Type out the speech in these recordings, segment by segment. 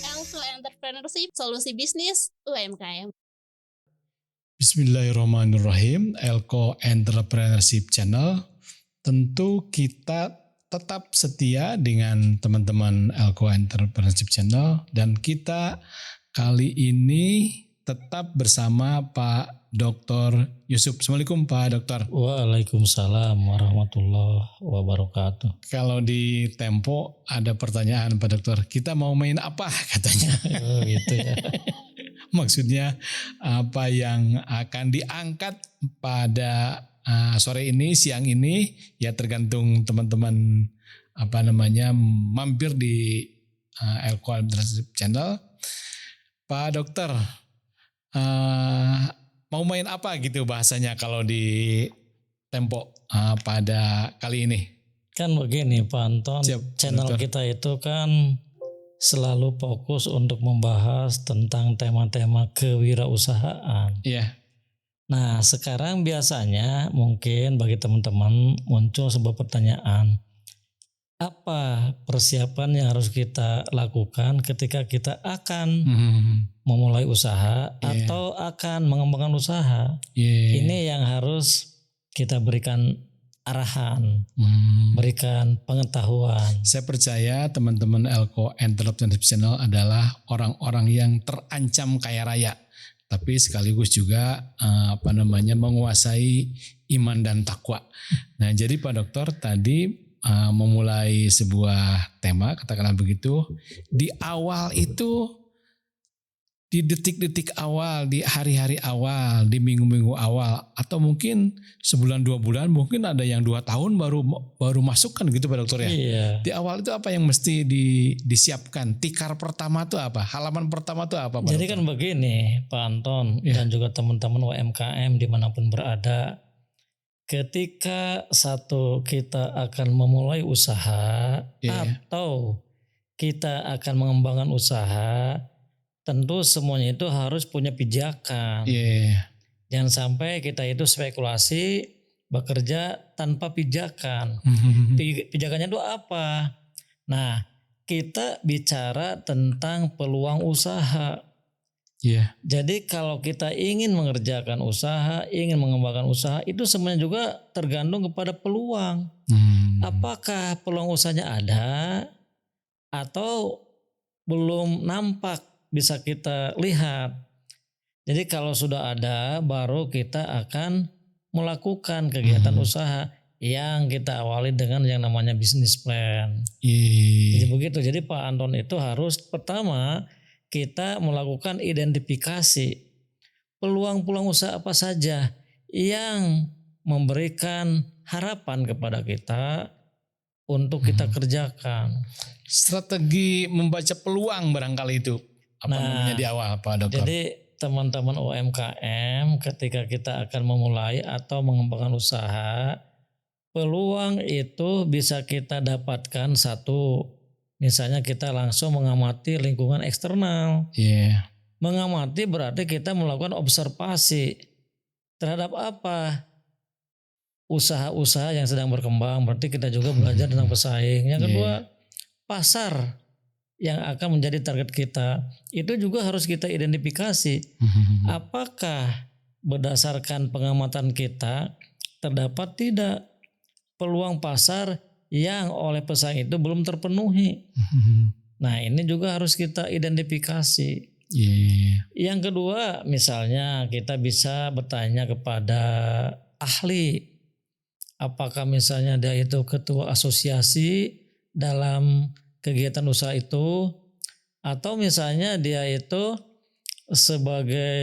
Elko Entrepreneurship, solusi bisnis UMKM. Bismillahirrahmanirrahim, Elko Entrepreneurship Channel. Tentu kita tetap setia dengan teman-teman Elko Entrepreneurship Channel, dan kita kali ini tetap bersama Pak Dr. Yusuf. Assalamualaikum Pak Dokter. Waalaikumsalam warahmatullahi wabarakatuh. Kalau di Tempo ada pertanyaan Pak Dokter, kita mau main apa katanya? Oh gitu ya. Maksudnya apa yang akan diangkat pada sore ini, siang ini, ya tergantung teman-teman mampir di Elko Entrepreneurship Channel. Pak Dokter, mau main apa gitu bahasanya kalau di Tempo pada kali ini? Kan begini Pak Anton, Siap, channel Dokter. kita itu kan selalu fokus untuk membahas tentang tema-tema kewirausahaan. Iya. Nah sekarang biasanya mungkin bagi teman-teman muncul sebuah pertanyaan. Apa persiapan yang harus kita lakukan ketika kita akan memulai usaha atau akan mengembangkan usaha? Ini yang harus kita berikan arahan, berikan pengetahuan. Saya percaya teman-teman Elko Entrepreneurship Channel adalah orang-orang yang terancam kaya raya, tapi sekaligus juga menguasai iman dan takwa. Nah, jadi Pak Dokter tadi memulai sebuah tema, katakanlah begitu, di awal itu, di detik-detik awal, di hari-hari awal, di minggu-minggu awal, atau mungkin sebulan 2 bulan, mungkin ada yang 2 tahun baru masuk kan gitu Pak Dokter ya. Iya. Di awal itu apa yang mesti disiapkan? Tikar pertama itu apa? Halaman pertama itu apa Pak Jadi Dokter? kan begini Pak Anton dan juga teman-teman UMKM dimanapun berada, ketika kita akan memulai usaha atau kita akan mengembangkan usaha, tentu semuanya itu harus punya pijakan. Jangan sampai kita itu spekulasi bekerja tanpa pijakan. Pijakannya itu apa? Nah, kita bicara tentang peluang usaha. Jadi kalau kita ingin mengerjakan usaha, ingin mengembangkan usaha, itu semuanya juga tergantung kepada peluang. Apakah peluang usahanya ada atau belum nampak bisa kita lihat. Jadi kalau sudah ada, baru kita akan melakukan kegiatan usaha yang kita awali dengan yang namanya business plan. Jadi begitu. Jadi Pak Anton itu harus pertama kita melakukan identifikasi peluang-peluang usaha apa saja yang memberikan harapan kepada kita untuk kita kerjakan. Strategi membaca peluang barangkali itu di awal Pak Dokter. Jadi teman-teman UMKM ketika kita akan memulai atau mengembangkan usaha, peluang itu bisa kita dapatkan satu, misalnya kita langsung mengamati lingkungan eksternal. Mengamati berarti kita melakukan observasi terhadap apa? Usaha-usaha yang sedang berkembang, berarti kita juga belajar tentang pesaing. Yang kedua, pasar yang akan menjadi target kita, itu juga harus kita identifikasi. Apakah berdasarkan pengamatan kita terdapat tidak peluang pasar yang oleh pesaing itu belum terpenuhi. Nah ini juga harus kita identifikasi. Yang kedua, misalnya kita bisa bertanya kepada ahli. Apakah misalnya dia itu ketua asosiasi dalam kegiatan usaha itu, atau misalnya dia itu sebagai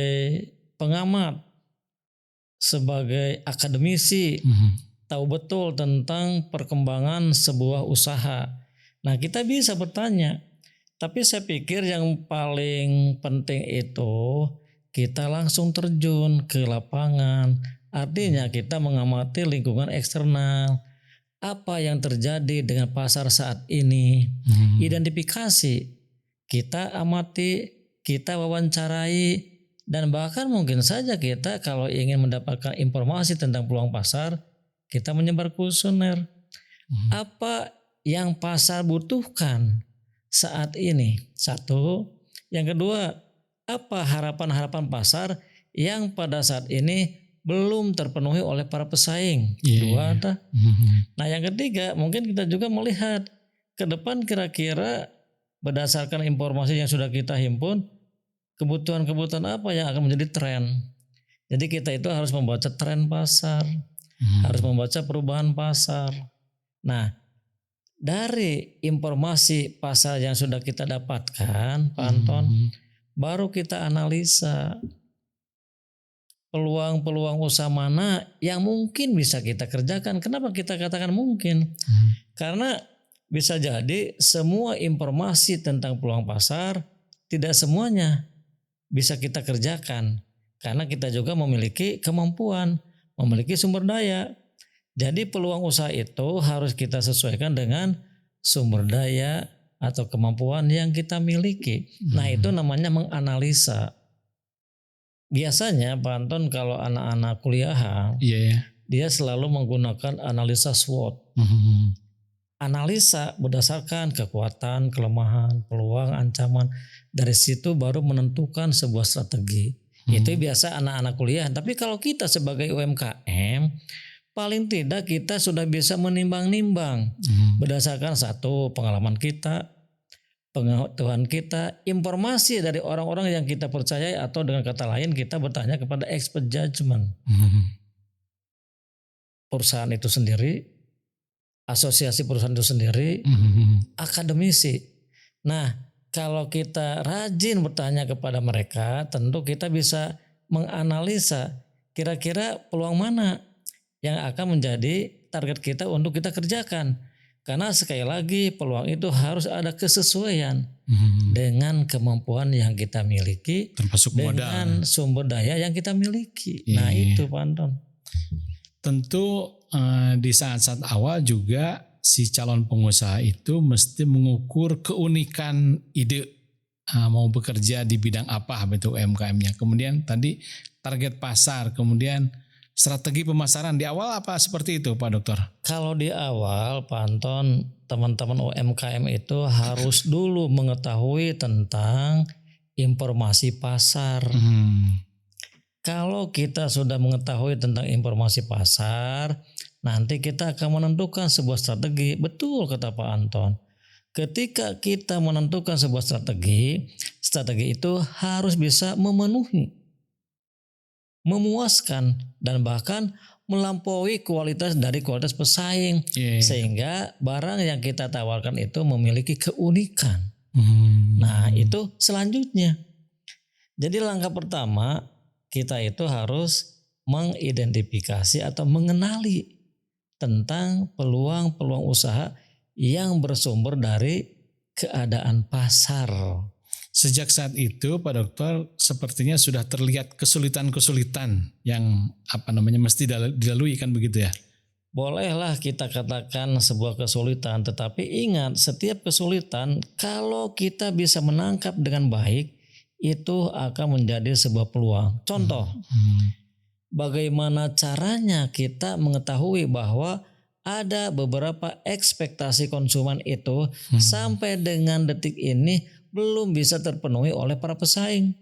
pengamat, sebagai akademisi, tahu betul tentang perkembangan sebuah usaha. Nah kita bisa bertanya, tapi saya pikir yang paling penting itu kita langsung terjun ke lapangan. Artinya kita mengamati lingkungan eksternal. Apa yang terjadi dengan pasar saat ini? Identifikasi, kita amati, kita wawancarai, dan bahkan mungkin saja kita kalau ingin mendapatkan informasi tentang peluang pasar, kita menyebar kuesioner. Apa yang pasar butuhkan saat ini? Satu. Yang kedua, apa harapan-harapan pasar yang pada saat ini belum terpenuhi oleh para pesaing? Dua. Nah yang ketiga, mungkin kita juga melihat ke depan kira-kira berdasarkan informasi yang sudah kita himpun, kebutuhan-kebutuhan apa yang akan menjadi tren. Jadi kita itu harus membaca tren pasar, harus membaca perubahan pasar. Nah, dari informasi pasar yang sudah kita dapatkan, Pak Anton, baru kita analisa peluang-peluang usaha mana yang mungkin bisa kita kerjakan. Kenapa kita katakan mungkin? Karena bisa jadi semua informasi tentang peluang pasar tidak semuanya bisa kita kerjakan. Karena kita juga memiliki kemampuan, memiliki sumber daya. Jadi peluang usaha itu harus kita sesuaikan dengan sumber daya atau kemampuan yang kita miliki. Nah itu namanya menganalisa. Biasanya Pak Anton kalau anak-anak kuliahan, dia selalu menggunakan analisa SWOT. Analisa berdasarkan kekuatan, kelemahan, peluang, ancaman. Dari situ baru menentukan sebuah strategi. Itu biasa anak-anak kuliah. Tapi kalau kita sebagai UMKM, paling tidak kita sudah bisa menimbang-nimbang. Berdasarkan satu, pengalaman kita, pengetahuan kita, informasi dari orang-orang yang kita percayai, atau dengan kata lain kita bertanya kepada expert judgment. Perusahaan itu sendiri, asosiasi perusahaan itu sendiri, akademisi. Nah, kalau kita rajin bertanya kepada mereka, tentu kita bisa menganalisa kira-kira peluang mana yang akan menjadi target kita untuk kita kerjakan. Karena sekali lagi peluang itu harus ada kesesuaian dengan kemampuan yang kita miliki, termasuk dengan modal, sumber daya yang kita miliki. Nah itu Pak Anton. Tentu di saat-saat awal juga si calon pengusaha itu mesti mengukur keunikan ide, mau bekerja di bidang apa betul UMKM-nya. Kemudian tadi target pasar, kemudian strategi pemasaran di awal apa seperti itu Pak Dokter? Kalau di awal Pak Anton, teman-teman UMKM itu harus dulu mengetahui tentang informasi pasar. Kalau kita sudah mengetahui tentang informasi pasar, nanti kita akan menentukan sebuah strategi. Betul kata Pak Anton. Ketika kita menentukan sebuah strategi itu harus bisa memenuhi, memuaskan, dan bahkan melampaui kualitas dari kualitas pesaing. Sehingga barang yang kita tawarkan itu memiliki keunikan. Nah itu selanjutnya. Jadi langkah pertama kita itu harus mengidentifikasi atau mengenali tentang peluang-peluang usaha yang bersumber dari keadaan pasar. Sejak saat itu Pak Dokter sepertinya sudah terlihat kesulitan-kesulitan yang mesti dilalui, kan begitu ya? Bolehlah kita katakan sebuah kesulitan, tetapi ingat setiap kesulitan kalau kita bisa menangkap dengan baik itu akan menjadi sebuah peluang. Contoh, bagaimana caranya kita mengetahui bahwa ada beberapa ekspektasi konsumen itu sampai dengan detik ini belum bisa terpenuhi oleh para pesaing.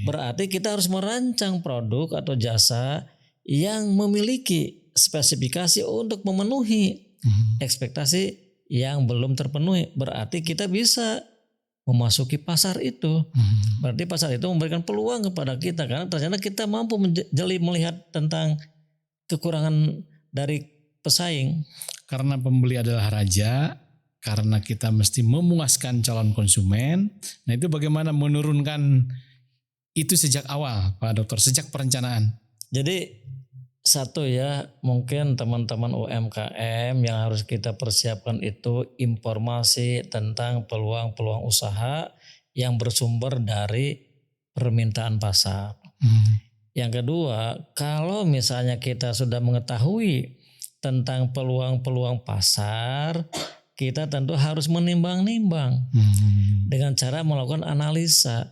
Berarti kita harus merancang produk atau jasa yang memiliki spesifikasi untuk memenuhi ekspektasi yang belum terpenuhi. Berarti kita bisa memasuki pasar itu. Berarti pasar itu memberikan peluang kepada kita karena ternyata kita mampu melihat tentang kekurangan dari pesaing. Karena pembeli adalah raja, karena kita mesti memuaskan calon konsumen. Nah itu bagaimana menurunkan itu sejak awal Pak Dokter, sejak perencanaan? Jadi satu ya, mungkin teman-teman UMKM yang harus kita persiapkan itu informasi tentang peluang-peluang usaha yang bersumber dari permintaan pasar. Yang kedua, kalau misalnya kita sudah mengetahui tentang peluang-peluang pasar, kita tentu harus menimbang-nimbang dengan cara melakukan analisa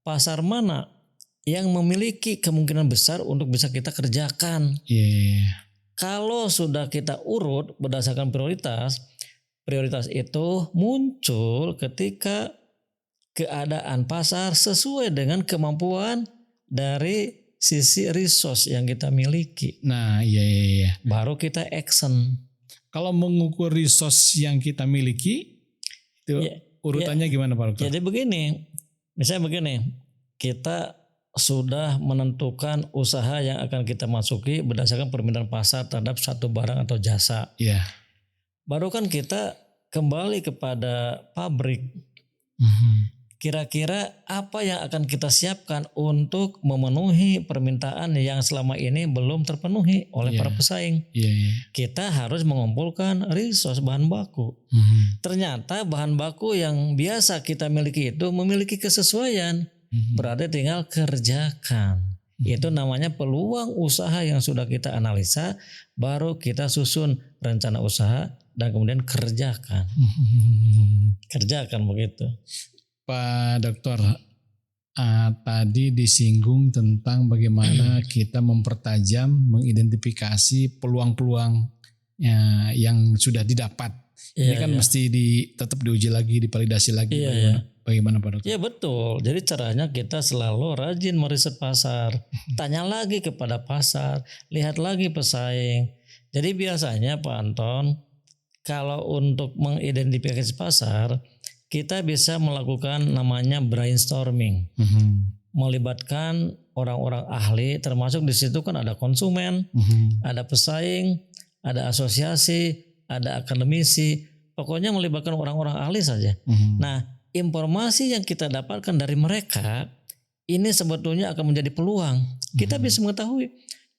pasar mana yang memiliki kemungkinan besar untuk bisa kita kerjakan. Kalau sudah kita urut berdasarkan prioritas, Prioritas itu muncul ketika keadaan pasar sesuai dengan kemampuan dari sisi resource yang kita miliki. Nah, iya. Baru kita action. Kalau mengukur resource yang kita miliki, itu urutannya gimana Pak Dokter? Jadi begini, misalnya begini, kita sudah menentukan usaha yang akan kita masuki berdasarkan permintaan pasar terhadap satu barang atau jasa. Iya. Baru kan kita kembali kepada pabrik. Kira-kira apa yang akan kita siapkan untuk memenuhi permintaan yang selama ini belum terpenuhi oleh para pesaing. Kita harus mengumpulkan resource bahan baku. Ternyata bahan baku yang biasa kita miliki itu memiliki kesesuaian. Berarti tinggal kerjakan. Itu namanya peluang usaha yang sudah kita analisa, baru kita susun rencana usaha dan kemudian kerjakan. Kerjakan begitu. Pak Dokter, tadi disinggung tentang bagaimana kita mempertajam, mengidentifikasi peluang-peluang yang sudah didapat. Ini kan mesti tetap diuji lagi, divalidasi lagi. Bagaimana Pak Dokter? Iya betul. Jadi caranya kita selalu rajin meriset pasar. Tanya lagi kepada pasar, lihat lagi pesaing. Jadi biasanya Pak Anton, kalau untuk mengidentifikasi pasar, kita bisa melakukan namanya brainstorming. Melibatkan orang-orang ahli, termasuk di situ kan ada konsumen, ada pesaing, ada asosiasi, ada akademisi. Pokoknya melibatkan orang-orang ahli saja. Nah, informasi yang kita dapatkan dari mereka ini sebetulnya akan menjadi peluang. Kita bisa mengetahui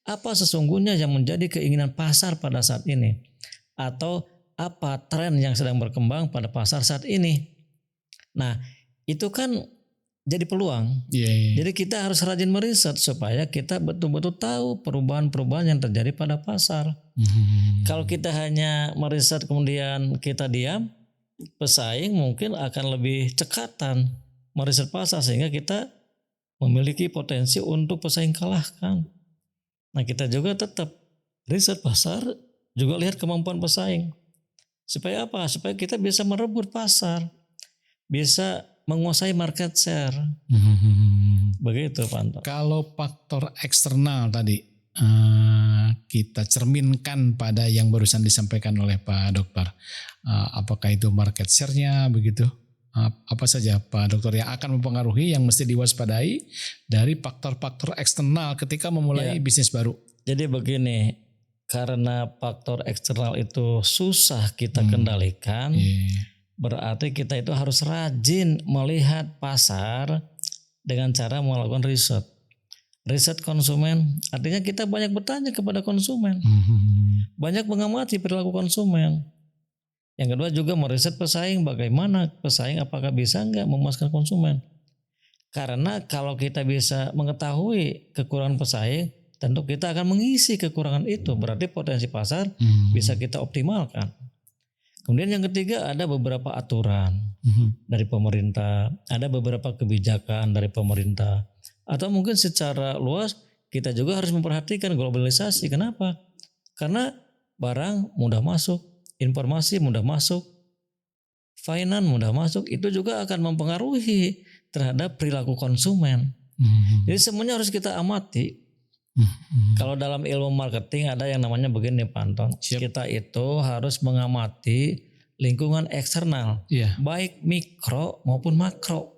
apa sesungguhnya yang menjadi keinginan pasar pada saat ini, atau apa tren yang sedang berkembang pada pasar saat ini. Nah, itu kan jadi peluang. Jadi kita harus rajin meriset supaya kita betul-betul tahu perubahan-perubahan yang terjadi pada pasar. Kalau kita hanya meriset kemudian kita diam, pesaing mungkin akan lebih cekatan meriset pasar sehingga kita memiliki potensi untuk pesaing kalahkan. Nah, kita juga tetap riset pasar, juga lihat kemampuan pesaing. Supaya apa? Supaya kita bisa merebut pasar, bisa menguasai market share. Begitu Pak Anton. Kalau faktor eksternal tadi kita cerminkan pada yang barusan disampaikan oleh Pak Dokter, apakah itu market share-nya begitu? Apa saja Pak Dokter yang akan mempengaruhi, yang mesti diwaspadai dari faktor-faktor eksternal ketika memulai bisnis baru? Jadi begini, karena faktor eksternal itu susah kita kendalikan, berarti kita itu harus rajin melihat pasar dengan cara melakukan riset. Riset konsumen, artinya kita banyak bertanya kepada konsumen, banyak mengamati perilaku konsumen. Yang kedua juga meriset pesaing, bagaimana pesaing, apakah bisa enggak memuaskan konsumen. Karena kalau kita bisa mengetahui kekurangan pesaing, tentu kita akan mengisi kekurangan itu, berarti potensi pasar bisa kita optimalkan. Kemudian yang ketiga ada beberapa aturan dari pemerintah, ada beberapa kebijakan dari pemerintah. Atau mungkin secara luas kita juga harus memperhatikan globalisasi. Kenapa? Karena barang mudah masuk, informasi mudah masuk, finance mudah masuk, itu juga akan mempengaruhi terhadap perilaku konsumen. Jadi semuanya harus kita amati. Kalau dalam ilmu marketing ada yang namanya begini Pak Anton. Kita itu harus mengamati lingkungan eksternal, baik mikro maupun makro.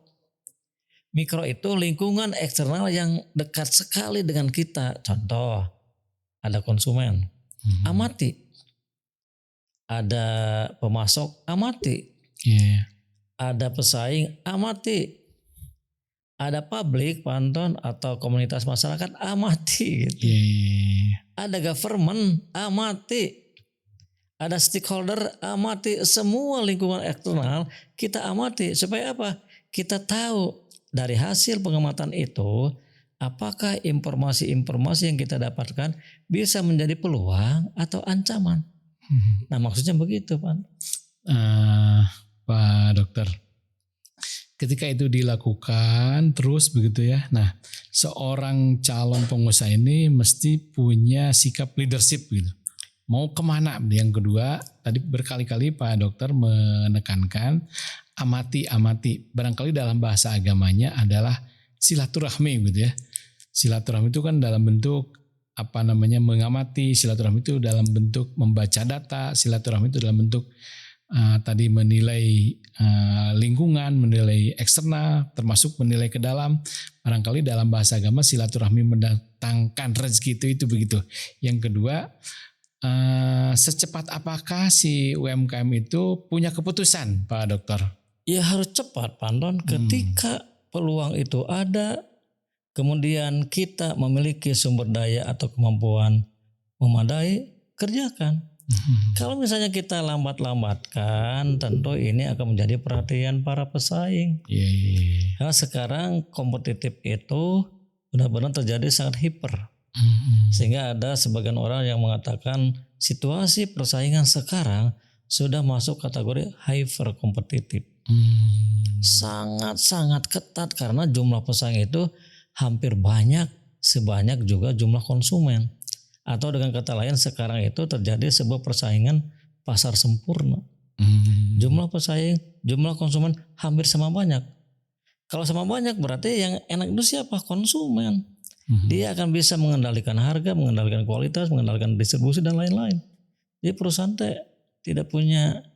Mikro itu lingkungan eksternal yang dekat sekali dengan kita. Contoh, ada konsumen, amati. Ada pemasok, amati. Ada pesaing, amati. Ada publik, Pak Anton, atau komunitas masyarakat, amati. Gitu. Ada government, amati. Ada stakeholder, amati. Semua lingkungan eksternal kita amati. Supaya apa? Kita tahu dari hasil pengamatan itu, apakah informasi-informasi yang kita dapatkan bisa menjadi peluang atau ancaman. Nah maksudnya begitu Pak. Pak Dokter, ketika itu dilakukan terus begitu ya. Nah seorang calon pengusaha ini mesti punya sikap leadership gitu. mau kemana. Yang kedua, tadi berkali-kali Pak Dokter menekankan amati. Barangkali dalam bahasa agamanya adalah silaturahmi gitu ya. Silaturahmi itu kan dalam bentuk mengamati, silaturahmi itu dalam bentuk membaca data, silaturahmi itu dalam bentuk tadi menilai lingkungan, menilai eksternal, termasuk menilai ke dalam. Barangkali dalam bahasa agama silaturahmi mendatangkan rezeki itu begitu. Yang kedua, secepat apakah si UMKM itu punya keputusan, Pak Dokter? Ya harus cepat, Pak Anton. Ketika peluang itu ada, kemudian kita memiliki sumber daya atau kemampuan memadai, kerjakan. Kalau misalnya kita lambat-lambatkan, tentu ini akan menjadi perhatian para pesaing. Karena sekarang kompetitif itu benar-benar terjadi sangat hiper. Sehingga ada sebagian orang yang mengatakan situasi persaingan sekarang sudah masuk kategori hyper kompetitif. Sangat-sangat ketat karena jumlah pesaing itu hampir sebanyak juga jumlah konsumen. Atau dengan kata lain sekarang itu terjadi sebuah persaingan pasar sempurna. Jumlah pesaing, jumlah konsumen hampir sama banyak. Kalau sama banyak berarti yang enak itu siapa? Konsumen. Dia akan bisa mengendalikan harga, mengendalikan kualitas, mengendalikan distribusi dan lain-lain. Jadi perusahaan tidak punya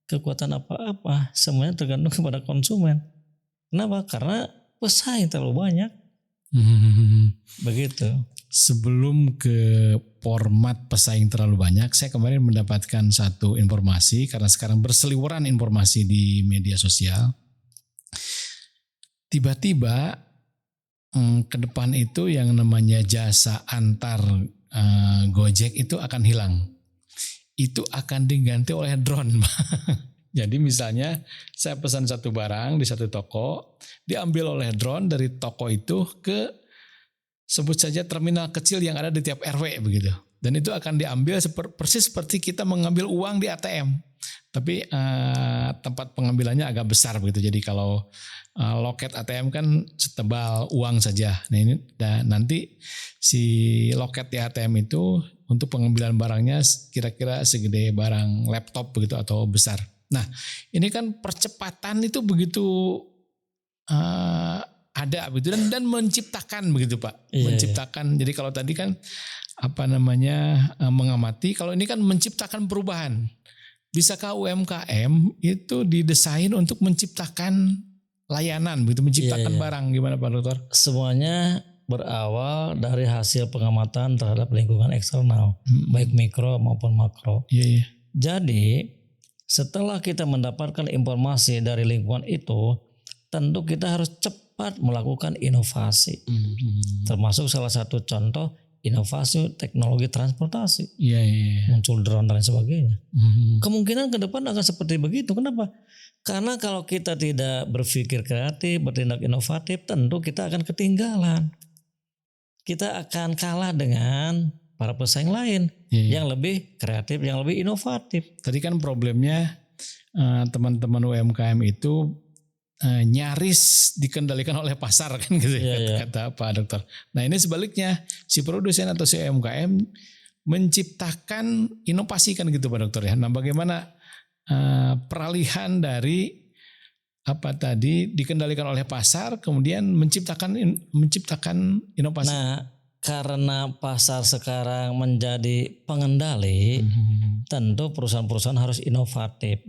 kekuatan apa-apa. Semuanya tergantung kepada konsumen. Kenapa? Karena pesaing terlalu banyak. Begitu. Sebelum ke format pesaing terlalu banyak, saya kemarin mendapatkan satu informasi karena sekarang berseliweran informasi di media sosial. Tiba-tiba ke depan itu yang namanya jasa antar Gojek itu akan hilang. Itu akan diganti oleh drone. Jadi misalnya saya pesan satu barang di satu toko, diambil oleh drone dari toko itu ke sebut saja terminal kecil yang ada di tiap RW begitu. Dan itu akan diambil persis seperti kita mengambil uang di ATM. Tapi tempat pengambilannya agak besar begitu. Jadi kalau loket ATM kan setebal uang saja. Nah ini nanti si loket di ATM itu untuk pengambilan barangnya kira-kira segede barang laptop begitu atau besar. Nah ini kan percepatan itu begitu ada begitu dan menciptakan begitu Pak. Menciptakan. Jadi kalau tadi kan mengamati, kalau ini kan menciptakan perubahan. Bisakah UMKM itu didesain untuk menciptakan layanan begitu, menciptakan barang, gimana Pak Dokter? Semuanya berawal dari hasil pengamatan terhadap lingkungan eksternal, baik mikro maupun makro. Jadi setelah kita mendapatkan informasi dari lingkungan itu, tentu kita harus cepat melakukan inovasi. Termasuk salah satu contoh inovasi teknologi transportasi. Muncul drone dan sebagainya. Kemungkinan ke depan akan seperti begitu. Kenapa? Karena kalau kita tidak berpikir kreatif, bertindak inovatif, tentu kita akan ketinggalan. Kita akan kalah dengan para pesaing lain yang lebih kreatif, yang lebih inovatif. Tadi kan problemnya teman-teman UMKM itu nyaris dikendalikan oleh pasar kan gitu kata Pak Dokter. Nah ini sebaliknya si produsen atau si UMKM menciptakan inovasi kan gitu Pak Dokter ya. Nah bagaimana peralihan dari dikendalikan oleh pasar kemudian menciptakan inovasi. Nah karena pasar sekarang menjadi pengendali, tentu perusahaan-perusahaan harus inovatif.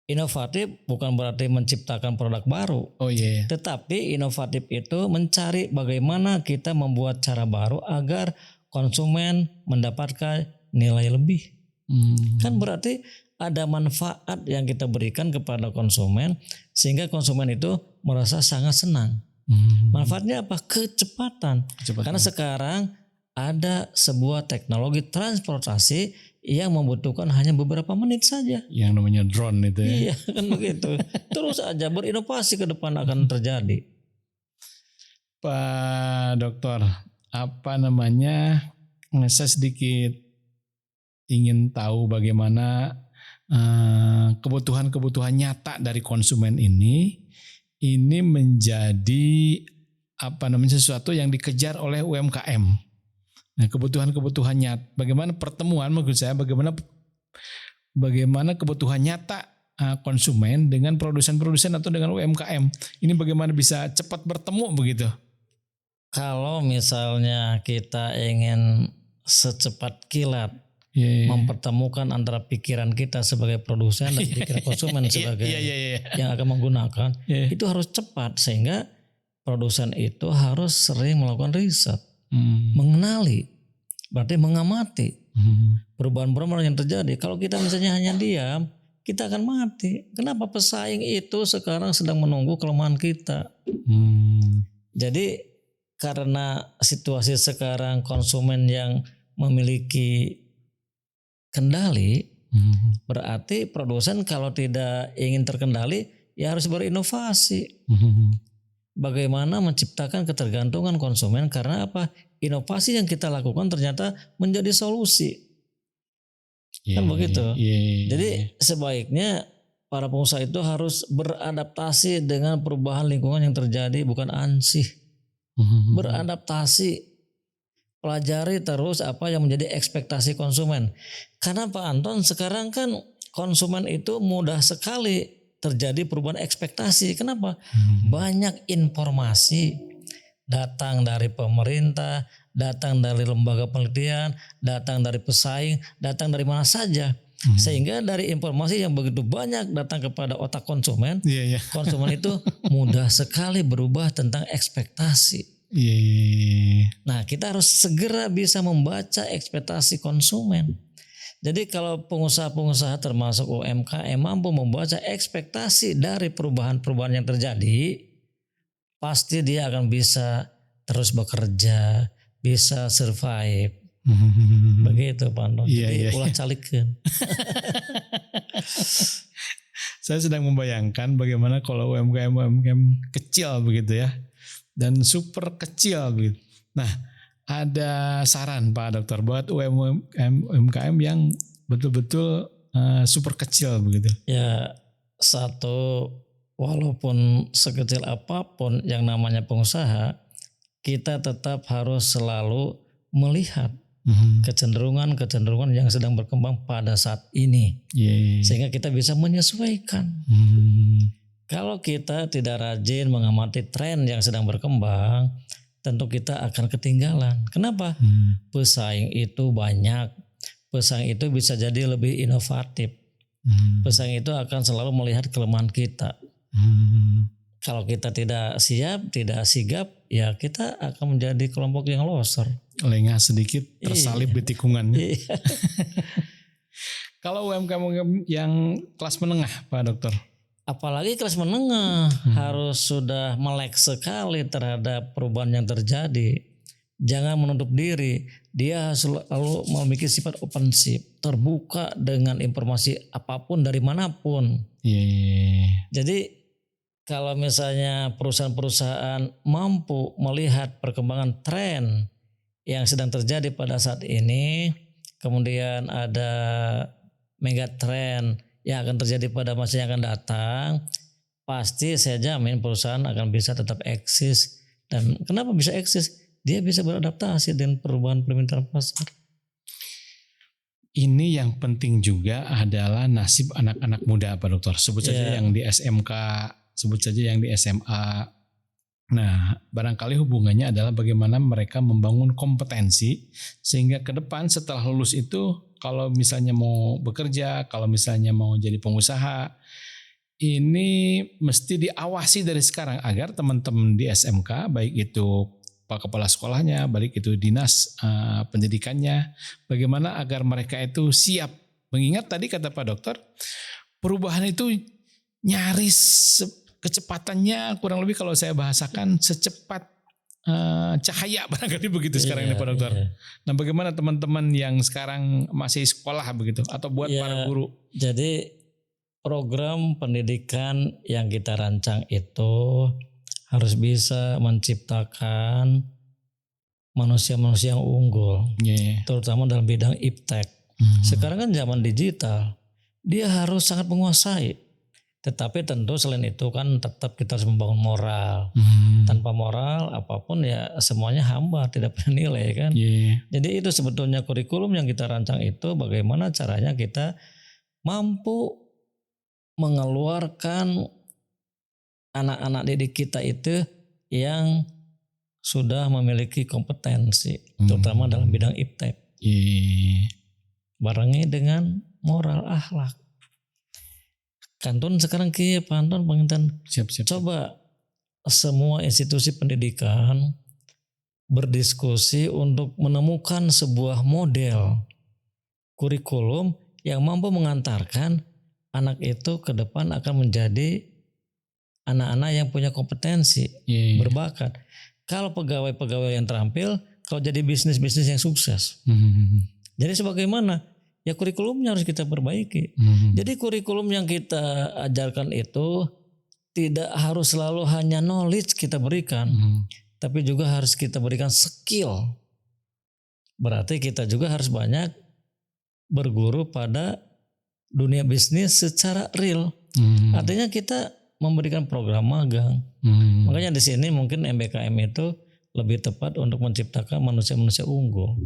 Inovatif bukan berarti menciptakan produk baru. Tetapi inovatif itu mencari bagaimana kita membuat cara baru agar konsumen mendapatkan nilai lebih. Kan berarti ada manfaat yang kita berikan kepada konsumen sehingga konsumen itu merasa sangat senang. Manfaatnya apa? Kecepatan. Karena sekarang ada sebuah teknologi transportasi yang membutuhkan hanya beberapa menit saja. Yang namanya drone itu ya. Iya kan begitu. Terus aja berinovasi ke depan akan terjadi. Pak Dokter, saya sedikit ingin tahu bagaimana kebutuhan-kebutuhan nyata dari konsumen ini menjadi sesuatu yang dikejar oleh UMKM. Nah, kebutuhan-kebutuhan nyata, bagaimana pertemuan maksud saya, bagaimana kebutuhan nyata konsumen dengan produsen-produsen atau dengan UMKM. Ini bagaimana bisa cepat bertemu begitu? Kalau misalnya kita ingin secepat kilat mempertemukan antara pikiran kita sebagai produsen dan pikiran konsumen sebagai yang akan menggunakan, itu harus cepat, sehingga produsen itu harus sering melakukan riset, mengenali, berarti mengamati perubahan-perubahan yang terjadi. Kalau kita misalnya hanya diam, kita akan mati. Kenapa? Pesaing itu sekarang sedang menunggu kelemahan kita. Jadi karena situasi sekarang konsumen yang memiliki kendali, berarti produsen kalau tidak ingin terkendali ya harus berinovasi. Bagaimana menciptakan ketergantungan konsumen, karena apa? Inovasi yang kita lakukan ternyata menjadi solusi. Kan begitu. Jadi sebaiknya para pengusaha itu harus beradaptasi dengan perubahan lingkungan yang terjadi, bukan ansih. Beradaptasi, pelajari terus apa yang menjadi ekspektasi konsumen. Karena Pak Anton, sekarang kan konsumen itu mudah sekali terjadi perubahan ekspektasi. Kenapa? Banyak informasi datang dari pemerintah, datang dari lembaga penelitian, datang dari pesaing, datang dari mana saja. Sehingga dari informasi yang begitu banyak datang kepada otak konsumen, konsumen itu mudah sekali berubah tentang ekspektasi. Nah, kita harus segera bisa membaca ekspektasi konsumen. Jadi kalau pengusaha-pengusaha termasuk UMKM mampu membaca ekspektasi dari perubahan-perubahan yang terjadi, pasti dia akan bisa terus bekerja, bisa survive. Begitu Pak Anton. Jadi ulah calikkeun. Saya sedang membayangkan bagaimana kalau UMKM kecil begitu ya, dan super kecil begitu. Nah, ada saran Pak Dokter buat UMKM yang betul-betul super kecil begitu? Ya, satu, walaupun sekecil apapun yang namanya pengusaha, kita tetap harus selalu melihat kecenderungan-kecenderungan yang sedang berkembang pada saat ini, sehingga kita bisa menyesuaikan. Kalau kita tidak rajin mengamati tren yang sedang berkembang, tentu kita akan ketinggalan. Kenapa? Pesaing itu banyak, pesaing itu bisa jadi lebih inovatif, pesaing itu akan selalu melihat kelemahan kita. Kalau kita tidak siap, tidak sigap, ya kita akan menjadi kelompok yang loser. Lengah sedikit, tersalip di tikungan. Kalau UMKM yang kelas menengah Pak Dokter? Apalagi kelas menengah harus sudah melek sekali terhadap perubahan yang terjadi. Jangan menutup diri. Dia selalu memiliki sifat opensif, terbuka dengan informasi apapun dari manapun. Jadi kalau misalnya perusahaan-perusahaan mampu melihat perkembangan tren yang sedang terjadi pada saat ini, kemudian ada mega trend yang akan terjadi pada masa yang akan datang, pasti saya jamin perusahaan akan bisa tetap eksis. Dan kenapa bisa eksis? Dia bisa beradaptasi dengan perubahan permintaan pasar. Ini yang penting juga adalah nasib anak-anak muda Pak Dokter. Sebut saja yang di SMK, sebut saja yang di SMA. Nah, barangkali hubungannya adalah bagaimana mereka membangun kompetensi sehingga ke depan setelah lulus itu kalau misalnya mau bekerja, kalau misalnya mau jadi pengusaha, ini mesti diawasi dari sekarang agar teman-teman di SMK, baik itu Pak Kepala Sekolahnya, baik itu dinas pendidikannya, bagaimana agar mereka itu siap. Mengingat tadi kata Pak Dokter, perubahan itu nyaris kecepatannya kurang lebih kalau saya bahasakan secepat cahaya barangkali begitu sekarang ini Pak Dokter. Nah, bagaimana teman-teman yang sekarang masih sekolah begitu atau buat para guru? Jadi program pendidikan yang kita rancang itu harus bisa menciptakan manusia-manusia yang unggul, terutama dalam bidang iptek. Sekarang kan zaman digital, dia harus sangat menguasai. Tetapi tentu selain itu kan tetap kita harus membangun moral. Tanpa moral apapun ya semuanya hambar, tidak punya nilai kan. Jadi itu sebetulnya kurikulum yang kita rancang itu bagaimana caranya kita mampu mengeluarkan anak-anak didik kita itu yang sudah memiliki kompetensi, terutama dalam bidang iptek. Barengi dengan moral akhlak. Kantun sekarang kieu pantun penginten. Siap. Coba semua institusi pendidikan berdiskusi untuk menemukan sebuah model kurikulum yang mampu mengantarkan anak itu ke depan akan menjadi anak-anak yang punya kompetensi, berbakat. Kalau pegawai-pegawai yang terampil, kalau jadi bisnis-bisnis yang sukses. Jadi sebagaimana? Ya kurikulumnya harus kita perbaiki. Jadi kurikulum yang kita ajarkan itu tidak harus selalu hanya knowledge kita berikan, tapi juga harus kita berikan skill. Berarti kita juga harus banyak berguru pada dunia bisnis secara real. Artinya kita memberikan program magang. Makanya di sini mungkin MBKM itu lebih tepat untuk menciptakan manusia-manusia unggul.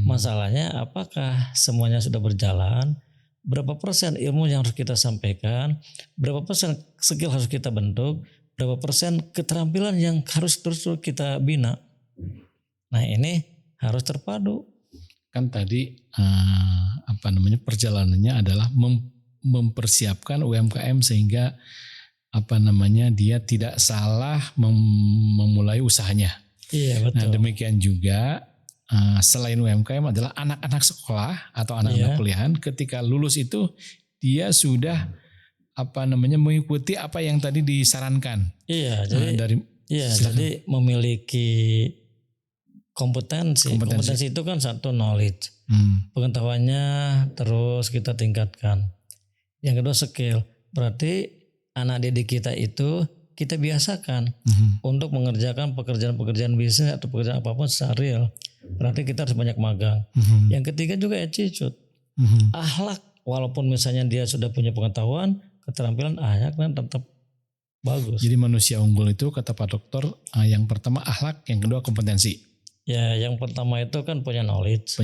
Masalahnya apakah semuanya sudah berjalan? Berapa persen ilmu yang harus kita sampaikan? Berapa persen skill harus kita bentuk? Berapa persen keterampilan yang harus terus kita bina? Nah ini harus terpadu. Kan tadi perjalanannya adalah mempersiapkan UMKM sehingga dia tidak salah memulai usahanya. Iya betul. Nah demikian juga selain UMKM adalah anak-anak sekolah atau anak-anak kuliahan ketika lulus itu dia sudah mengikuti apa yang tadi disarankan. Iya, jadi memiliki kompetensi. Kompetensi itu kan satu knowledge. Pengetahuannya terus kita tingkatkan. Yang kedua skill. Berarti anak didik kita itu kita biasakan untuk mengerjakan pekerjaan-pekerjaan bisnis atau pekerjaan apapun secara real. Berarti kita harus banyak magang. Yang ketiga juga attitude. Akhlak, walaupun misalnya dia sudah punya pengetahuan, keterampilan akhlak tetap bagus. Jadi manusia unggul itu kata Pak Dokter yang pertama akhlak, yang kedua kompetensi. Ya, yang pertama itu kan punya knowledge.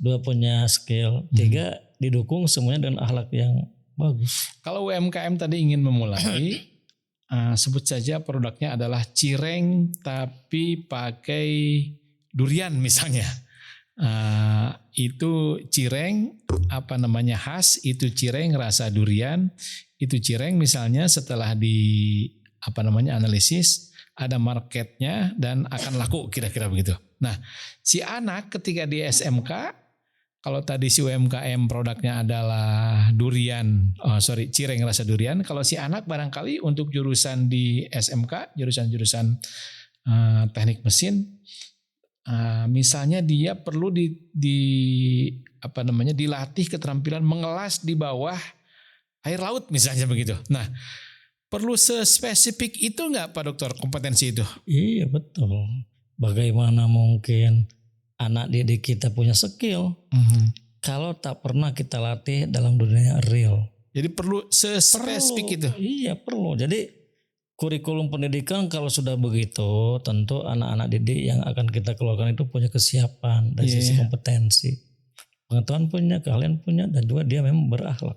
Dua punya skill. Tiga didukung semuanya dengan akhlak yang bagus. Kalau UMKM tadi ingin memulai, sebut saja produknya adalah cireng tapi pakai durian misalnya. Itu cireng khas, itu cireng rasa durian, itu cireng misalnya setelah analisis ada marketnya dan akan laku kira-kira begitu. Nah, si anak ketika di SMK, kalau tadi si UMKM produknya adalah cireng rasa durian, kalau si anak barangkali untuk jurusan di SMK, jurusan teknik mesin, misalnya dia perlu dilatih keterampilan mengelas di bawah air laut misalnya begitu. Nah, perlu sespesifik itu nggak Pak Dokter kompetensi itu? Iya betul. Bagaimana mungkin anak didik kita punya skill kalau tak pernah kita latih dalam dunia real? Jadi perlu sespesifik itu. Iya perlu. Jadi kurikulum pendidikan kalau sudah begitu, tentu anak-anak didik yang akan kita keluarkan itu punya kesiapan dari sisi kompetensi. Pengetahuan punya, kalian punya, dan juga dia memang berakhlak.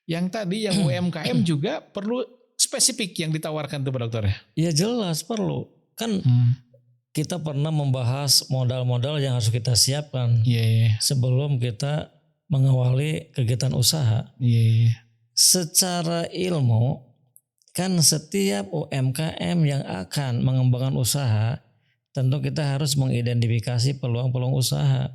Yang tadi yang UMKM juga perlu spesifik yang ditawarkan tuh Pak Dokter ya? Iya jelas perlu. Kan kita pernah membahas modal-modal yang harus kita siapkan sebelum kita mengawali kegiatan usaha. Secara ilmu, kan setiap UMKM yang akan mengembangkan usaha, tentu kita harus mengidentifikasi peluang-peluang usaha.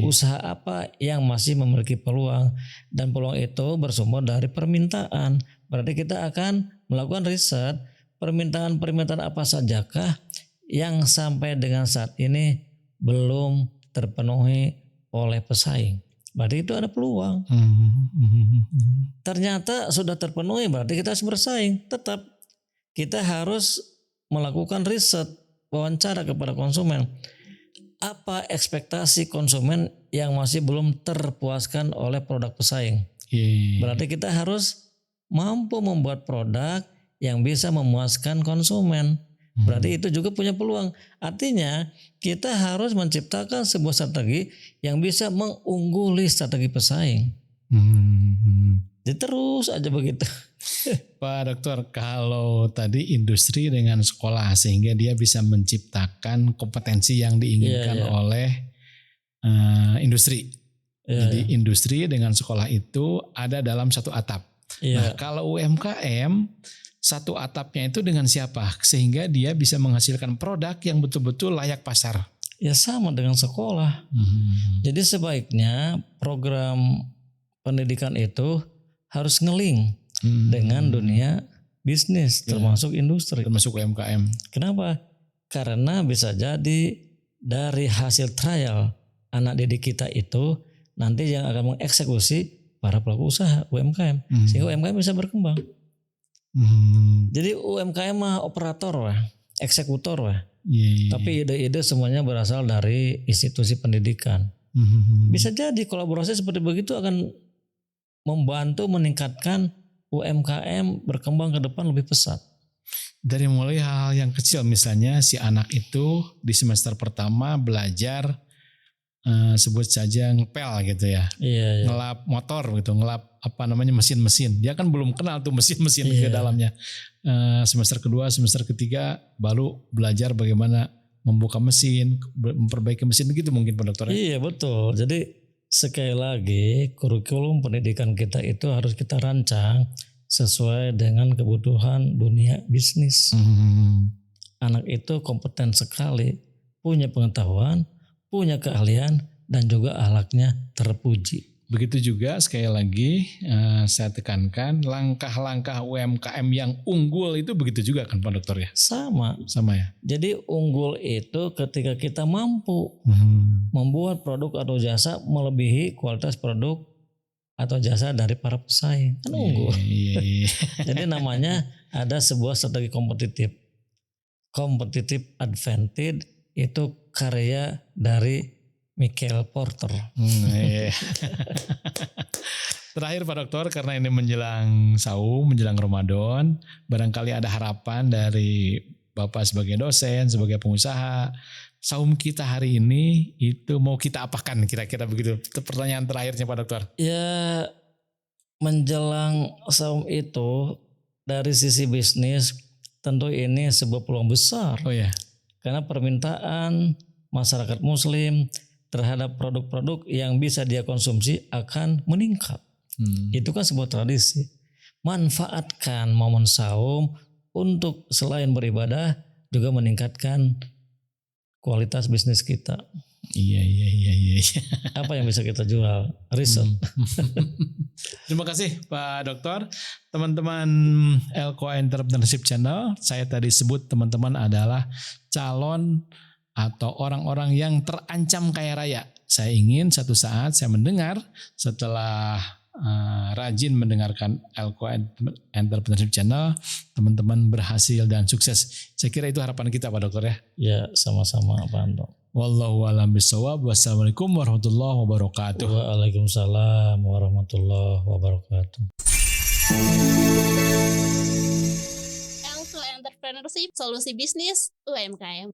Usaha apa yang masih memiliki peluang, dan peluang itu bersumber dari permintaan. Berarti kita akan melakukan riset, permintaan-permintaan apa sajakah yang sampai dengan saat ini belum terpenuhi oleh pesaing. Berarti itu ada peluang. Ternyata sudah terpenuhi, berarti kita harus bersaing. Tetap kita harus melakukan riset, wawancara kepada konsumen. Apa ekspektasi konsumen yang masih belum terpuaskan oleh produk pesaing? Berarti kita harus mampu membuat produk yang bisa memuaskan konsumen. Berarti itu juga punya peluang. Artinya kita harus menciptakan sebuah strategi yang bisa mengungguli strategi pesaing. Jadi terus aja begitu. Pak Dokter, kalau tadi industri dengan sekolah sehingga dia bisa menciptakan kompetensi yang diinginkan oleh industri. Jadi industri dengan sekolah itu ada dalam satu atap. Nah, kalau UMKM satu atapnya itu dengan siapa sehingga dia bisa menghasilkan produk yang betul-betul layak pasar? Ya sama dengan sekolah. Jadi sebaiknya program pendidikan itu harus ngeling dengan dunia bisnis termasuk industri. Termasuk UMKM. Kenapa? Karena bisa jadi dari hasil trial anak didik kita itu nanti yang akan mengeksekusi para pelaku usaha UMKM. Sehingga UMKM bisa berkembang. Jadi UMKM mah operator lah, eksekutor lah. Tapi ide-ide semuanya berasal dari institusi pendidikan. Bisa jadi kolaborasi seperti begitu akan membantu meningkatkan UMKM berkembang ke depan lebih pesat. Dari mulai hal yang kecil, misalnya si anak itu di semester pertama belajar sebut saja ngepel gitu ya, ngelap motor gitu, ngelap mesin-mesin. Dia kan belum kenal tuh mesin-mesin ke dalamnya. Semester kedua, semester ketiga baru belajar bagaimana membuka mesin, memperbaiki mesin gitu mungkin Pak Dokter. Iya betul. Jadi sekali lagi kurikulum pendidikan kita itu harus kita rancang sesuai dengan kebutuhan dunia bisnis. Anak itu kompeten sekali, punya pengetahuan, punya keahlian dan juga akhlaknya terpuji. Begitu juga sekali lagi saya tekankan langkah-langkah UMKM yang unggul itu begitu juga kan Pak Dokter ya? Sama ya. Jadi unggul itu ketika kita mampu membuat produk atau jasa melebihi kualitas produk atau jasa dari para pesaing. Kan unggul. Jadi namanya ada sebuah strategi kompetitif. Competitive advantage itu karya dari Michael Porter. Terakhir Pak Dokter, karena ini menjelang saum, menjelang Ramadan, barangkali ada harapan dari Bapak sebagai dosen, sebagai pengusaha, saum kita hari ini itu mau kita apakan kira-kira begitu? Itu pertanyaan terakhirnya Pak Dokter. Ya menjelang saum itu dari sisi bisnis tentu ini sebuah peluang besar. Oh ya. Karena permintaan masyarakat muslim terhadap produk-produk yang bisa dia konsumsi akan meningkat. Itu kan sebuah tradisi. Manfaatkan momen saum untuk selain beribadah juga meningkatkan kualitas bisnis kita. Iya. Apa yang bisa kita jual? Riset. Terima kasih Pak Dokter. Teman-teman Elko Entrepreneurship Channel, saya tadi sebut teman-teman adalah calon atau orang-orang yang terancam kaya raya. Saya ingin satu saat saya mendengar setelah rajin mendengarkan Elko Entrepreneurship Channel, teman-teman berhasil dan sukses. Saya kira itu harapan kita Pak Dokter ya. Ya sama-sama Pak Anto. Wallahu a'lam bishawab. Wassalamualaikum warahmatullahi wabarakatuh. Waalaikumsalam warahmatullahi wabarakatuh. Elko Entrepreneurship, solusi bisnis UMKM.